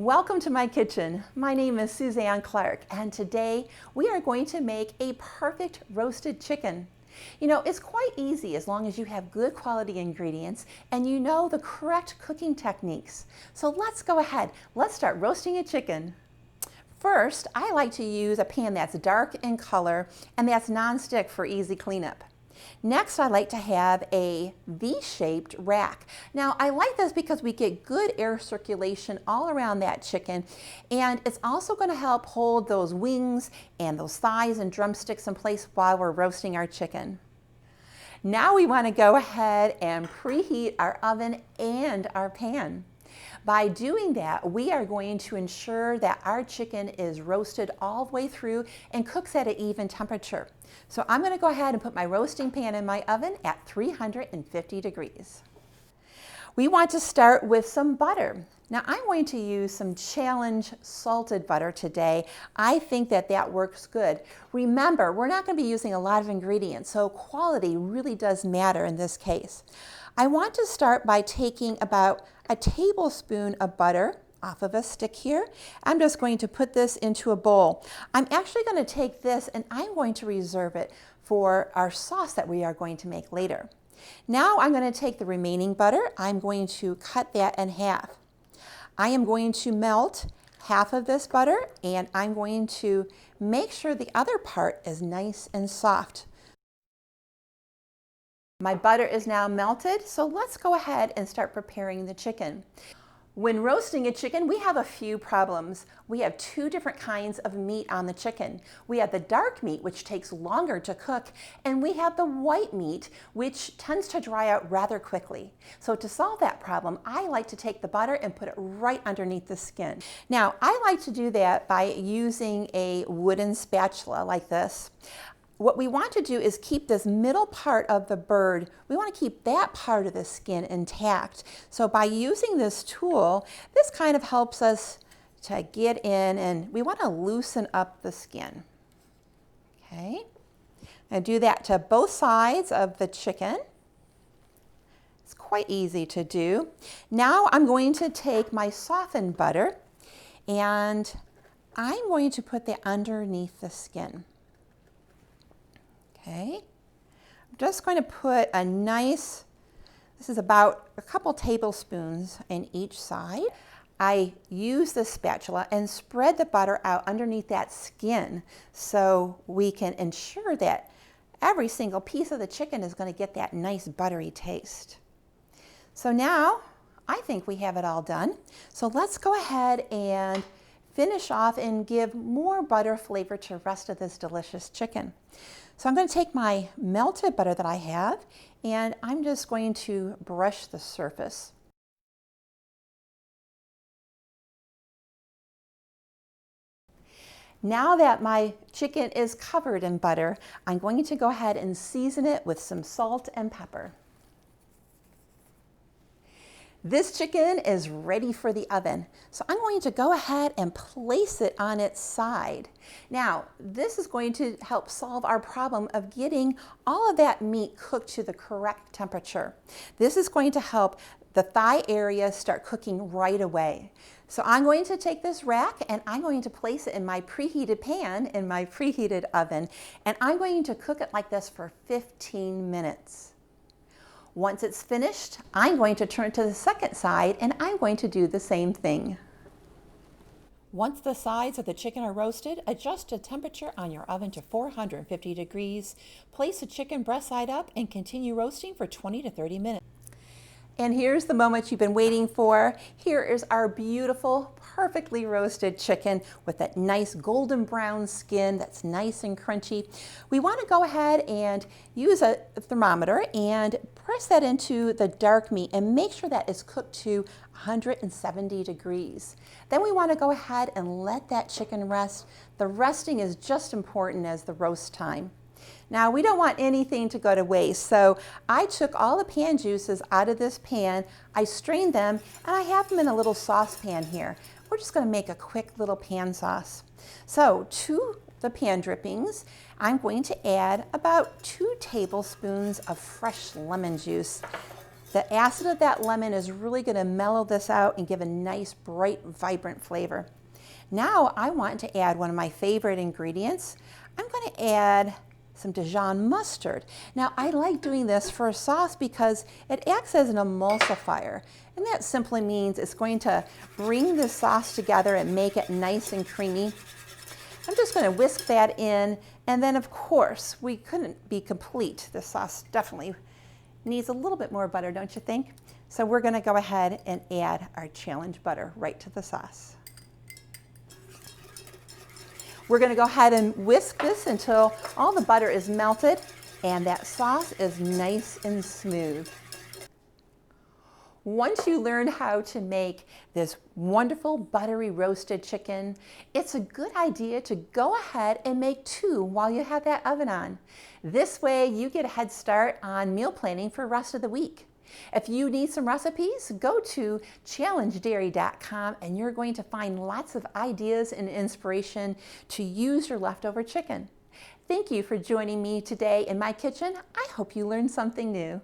Welcome to my kitchen. My name is Suzanne Clark, and today we are going to make a perfect roasted chicken. You know, it's quite easy as long as you have good quality ingredients and you know the correct cooking techniques. So let's go ahead. Let's start roasting a chicken. First, I like to use a pan that's dark in color and that's nonstick for easy cleanup. Next, I like to have a V-shaped rack. Now, I like this because we get good air circulation all around that chicken, and it's also going to help hold those wings and those thighs and drumsticks in place while we're roasting our chicken. Now we want to go ahead and preheat our oven and our pan. By doing that, we are going to ensure that our chicken is roasted all the way through and cooks at an even temperature. So I'm going to go ahead and put my roasting pan in my oven at 350 degrees. We want to start with some butter. Now I'm going to use some Challenge salted butter today. I think that works good. Remember, we're not going to be using a lot of ingredients, so quality really does matter in this case. I want to start by taking about a tablespoon of butter off of a stick here. I'm just going to put this into a bowl. I'm actually going to take this and I'm going to reserve it for our sauce that we are going to make later. Now I'm going to take the remaining butter. I'm going to cut that in half. I am going to melt half of this butter and I'm going to make sure the other part is nice and soft. My butter is now melted, so let's go ahead and start preparing the chicken. When roasting a chicken, we have a few problems. We have two different kinds of meat on the chicken. We have the dark meat, which takes longer to cook, and we have the white meat, which tends to dry out rather quickly. So to solve that problem, I like to take the butter and put it right underneath the skin. Now, I like to do that by using a wooden spatula like this. What we want to do is keep this middle part of the bird, we want to keep that part of the skin intact. So by using this tool, this kind of helps us to get in, and we want to loosen up the skin. Okay, I do that to both sides of the chicken. It's quite easy to do. Now I'm going to take my softened butter and I'm going to put that underneath the skin. Okay, I'm just going to put a nice, this is about a couple tablespoons in each side. I use the spatula and spread the butter out underneath that skin so we can ensure that every single piece of the chicken is going to get that nice buttery taste. So now I think we have it all done. So let's go ahead and finish off and give more butter flavor to the rest of this delicious chicken. So I'm going to take my melted butter that I have and I'm just going to brush the surface. Now that my chicken is covered in butter, I'm going to go ahead and season it with some salt and pepper. This chicken is ready for the oven, so I'm going to go ahead and place it on its side. Now, this is going to help solve our problem of getting all of that meat cooked to the correct temperature. This is going to help the thigh area start cooking right away. So I'm going to take this rack and I'm going to place it in my preheated pan in my preheated oven, and I'm going to cook it like this for 15 minutes. Once it's finished, I'm going to turn it to the second side and I'm going to do the same thing. Once the sides of the chicken are roasted, adjust the temperature on your oven to 450 degrees. Place the chicken breast side up and continue roasting for 20 to 30 minutes. And here's the moment you've been waiting for. Here is our beautiful, perfectly roasted chicken with that nice golden brown skin that's nice and crunchy. We want to go ahead and use a thermometer and press that into the dark meat and make sure that it's cooked to 170 degrees. Then we want to go ahead and let that chicken rest. The resting is just important as the roast time. Now, we don't want anything to go to waste, so I took all the pan juices out of this pan, I strained them, and I have them in a little saucepan here. We're just going to make a quick little pan sauce. So to the pan drippings, I'm going to add about 2 tablespoons of fresh lemon juice. The acid of that lemon is really going to mellow this out and give a nice, bright, vibrant flavor. Now I want to add one of my favorite ingredients. I'm going to add some Dijon mustard. Now I like doing this for a sauce because it acts as an emulsifier. And that simply means it's going to bring the sauce together and make it nice and creamy. I'm just going to whisk that in, and then of course we couldn't be complete. The sauce definitely needs a little bit more butter, don't you think? So we're going to go ahead and add our challenge butter right to the sauce. We're going to go ahead and whisk this until all the butter is melted and that sauce is nice and smooth. Once you learn how to make this wonderful buttery roasted chicken, it's a good idea to go ahead and make 2 while you have that oven on. This way you get a head start on meal planning for the rest of the week. If you need some recipes, go to challengedairy.com and you're going to find lots of ideas and inspiration to use your leftover chicken. Thank you for joining me today in my kitchen. I hope you learned something new.